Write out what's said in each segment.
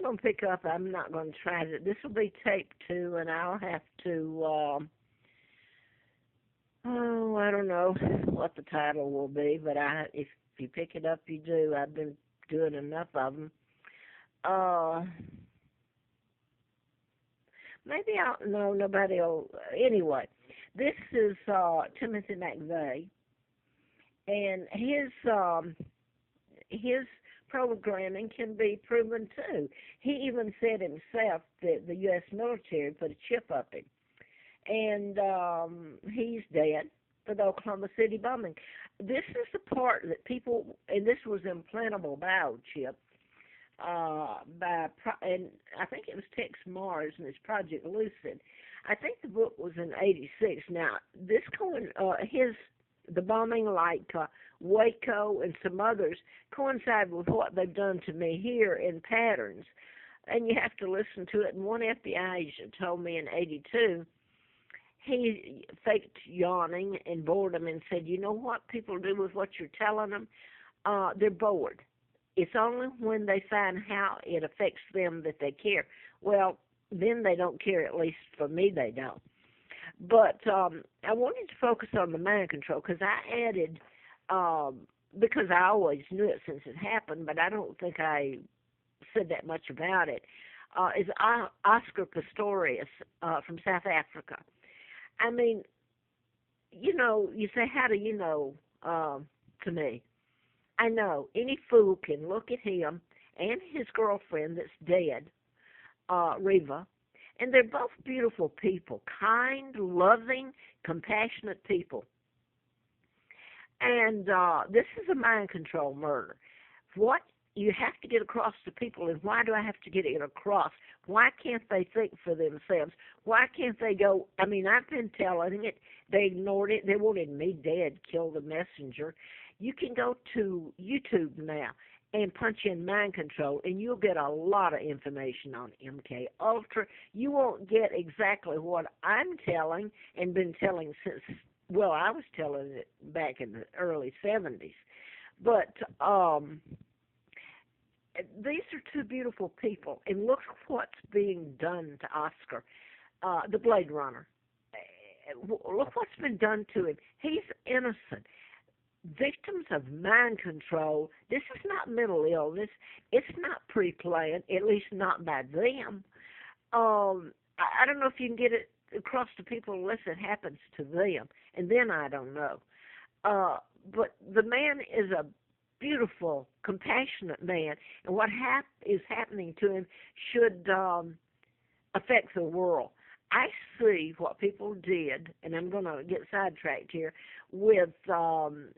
going to pick up. I'm not going to try it. This will be tape 2, and I'll have to, oh, I don't know what the title will be, but if you pick it up, you do. I've been doing enough of them. Uh, Maybe I'll, no, nobody will. Anyway, this is Timothy McVeigh, and his programming can be proven too. He even said himself that the U.S. military put a chip up him, and he's dead for the Oklahoma City bombing. This is the part that people, and this was implantable biochip, and I think it was Tex Mars and his Project Lucid. I think the book was in '86. Now this the bombing like Waco and some others coincide with what they've done to me here in patterns, and you have to listen to it. And one FBI agent told me in '82. He faked yawning and boredom and said, "You know what people do with what you're telling them? They're bored. It's only when they find how it affects them that they care." Well, then they don't care, at least for me they don't. But I wanted to focus on the mind control because I added, because I always knew it since it happened, but I don't think I said that much about it, is Oscar Pistorius from South Africa. I mean, you say, how do you know, to me? I know any fool can look at him and his girlfriend that's dead, Reva, and they're both beautiful people, kind, loving, compassionate people. And this is a mind control murder. What you have to get across to people, and why do I have to get it across? Why can't they think for themselves? Why can't they go, I mean, I've been telling it, they ignored it, they wanted me dead, kill the messenger. You can go to YouTube now and punch in mind control, and you'll get a lot of information on MK Ultra. You won't get exactly what I'm telling and been telling since, well, I was telling it back in the early 70s. But these are two beautiful people, and look what's being done to Oscar, the Blade Runner. Look what's been done to him. He's innocent. Victims of mind control. This is not mental illness. It's not pre-planned, at least not by them. I don't know if you can get it across to people unless it happens to them, and then I don't know. But the man is a beautiful, compassionate man, and what is happening to him should affect the world. I see what people did, and I'm going to get sidetracked here, with the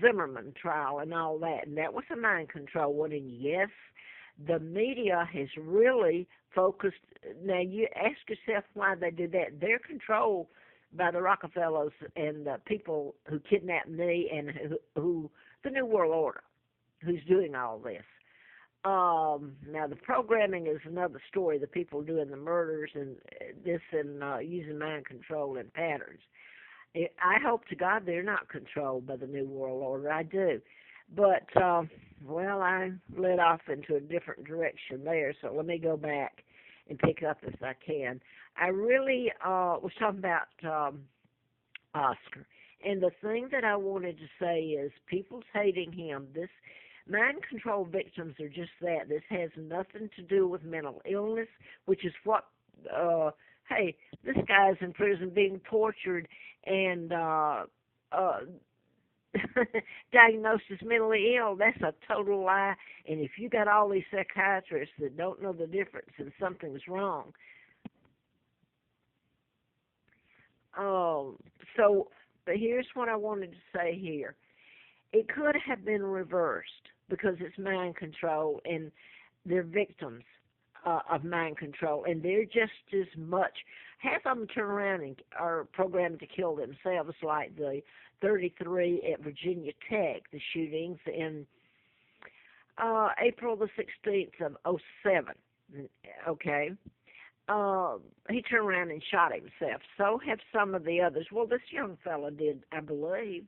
Zimmerman trial and all that, and that was a mind control one, and yes, the media has really focused. Now, you ask yourself why they did that. They're controlled by the Rockefellers and the people who kidnapped me and who the New World Order, who's doing all this. Now, the programming is another story, the people doing the murders and this and using mind control and patterns. I hope to God they're not controlled by the New World Order. I do. But, well, I led off into a different direction there, so let me go back and pick up as I can. I really was talking about Oscar. And the thing that I wanted to say is people's hating him. This mind control victims are just that. This has nothing to do with mental illness, which is what, hey, this guy's in prison being tortured and diagnosed as mentally ill. That's a total lie. And if you got all these psychiatrists that don't know the difference, then something's wrong. But here's what I wanted to say here. It could have been reversed because it's mind control and they're victims of mind control, and they're just as much. Half of them turn around and are programmed to kill themselves, like the 33 at Virginia Tech, the shootings in April the 16th of '07. Okay. He turned around and shot himself. So have some of the others. Well, this young fella did, I believe,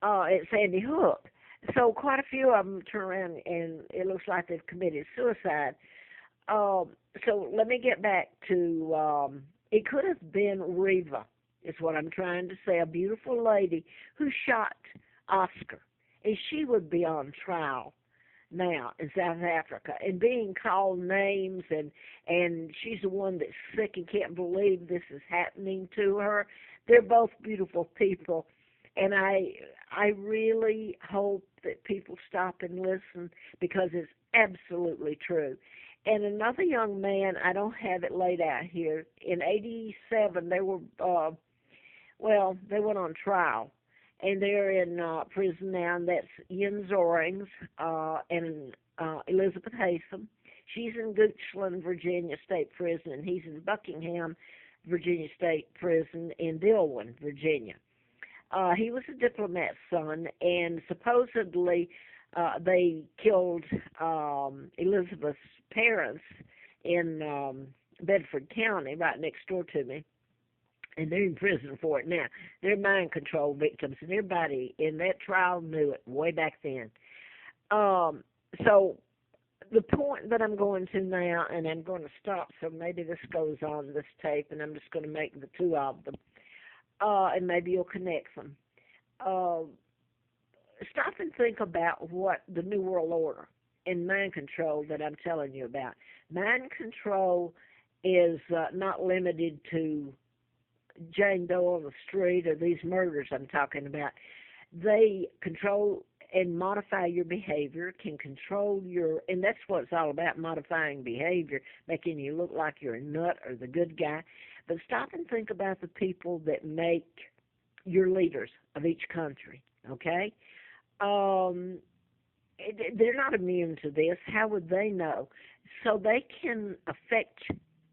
at Sandy Hook. So quite a few of them turn around and it looks like they've committed suicide. Um, so let me get back to it could have been Reva, is what I'm trying to say, a beautiful lady who shot Oscar, and she would be on trial now in South Africa and being called names, and she's the one that's sick and can't believe this is happening to her. They're both beautiful people, and I really hope that people stop and listen because it's absolutely true. And another young man, I don't have it laid out here. In '87, they were they went on trial, and they're in prison now. And that's Ian Zorings and Elizabeth Haytham. She's in Goochland, Virginia State Prison, and he's in Buckingham, Virginia State Prison in Dillwyn, Virginia. He was a diplomat's son, and supposedly they killed Elizabeth's parents in Bedford County, right next door to me, and they're in prison for it now. They're mind control victims, and everybody in that trial knew it way back then. So the point that I'm going to now, and I'm going to stop, so maybe this goes on this tape, and I'm just going to make the two of them, and maybe you'll connect them. Uh, Stop and think about what the New World Order and mind control that I'm telling you about. Mind control is not limited to Jane Doe on the street or these murders I'm talking about. They control and modify your behavior, can control your, and that's what it's all about, modifying behavior, making you look like you're a nut or the good guy. But stop and think about the people that make your leaders of each country, okay? Um, they're not immune to this. How would they know? So they can affect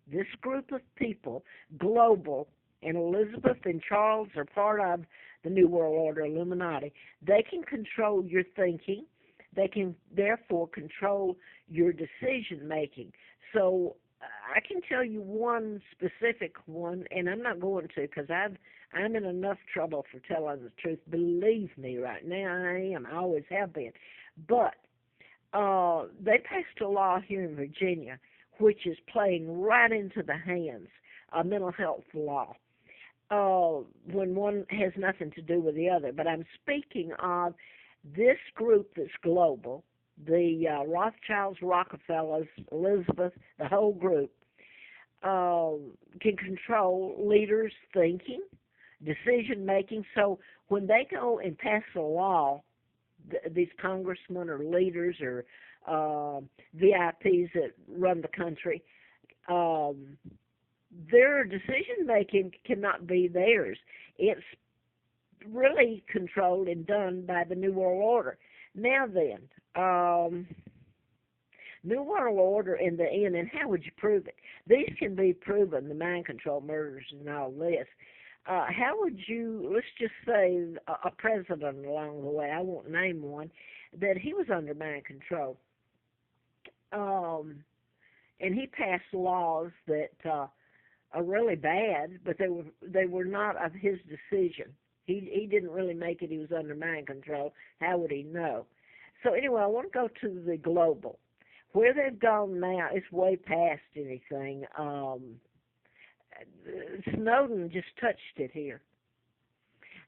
this group of people, global, and Elizabeth and Charles are part of the New World Order, Illuminati. They can control your thinking. They can therefore control your decision making. So I can tell you one specific one, and I'm not going to because I'm in enough trouble for telling the truth. Believe me, right now I am. I always have been. But they passed a law here in Virginia which is playing right into the hands of mental health law when one has nothing to do with the other. But I'm speaking of this group that's global, the Rothschilds, Rockefellers, Elizabeth, the whole group, can control leaders' thinking, decision making. So when they go and pass a law, these congressmen or leaders or VIPs that run the country, their decision making cannot be theirs. It's really controlled and done by the New World Order. Now then, New World Order in the end, and how would you prove it? These can be proven, the mind control murders and all this. How would you, let's just say a president along the way, I won't name one, that he was under mind control. And he passed laws that are really bad, but they were not of his decision. He didn't really make it. He was under mind control. How would he know? So anyway, I want to go to the global. Where they've gone now is way past anything. Snowden just touched it here.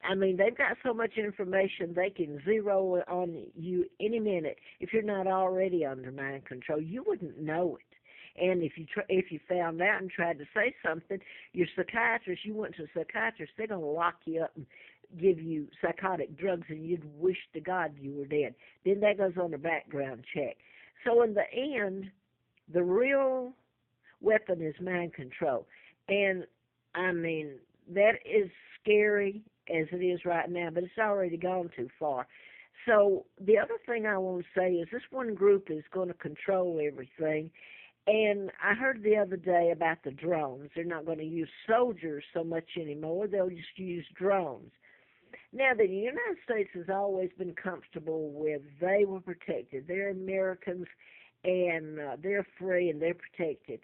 I mean, they've got so much information they can zero on you any minute. If you're not already under mind control, you wouldn't know it. And if you found out and tried to say something, your psychiatrist, you went to a psychiatrist, they're going to lock you up and give you psychotic drugs, and you'd wish to God you were dead. Then that goes on a background check. So in the end, the real weapon is mind control. And, I mean, that is scary as it is right now, but it's already gone too far. So the other thing I want to say is this one group is going to control everything. And I heard the other day about the drones. They're not going to use soldiers so much anymore. They'll just use drones. Now, the United States has always been comfortable with they were protected. They're Americans, and they're free, and they're protected.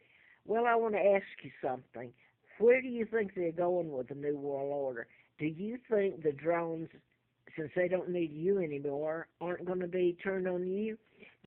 Well, I want to ask you something. Where do you think they're going with the New World Order? Do you think the drones since they don't need you anymore, aren't going to be turned on you.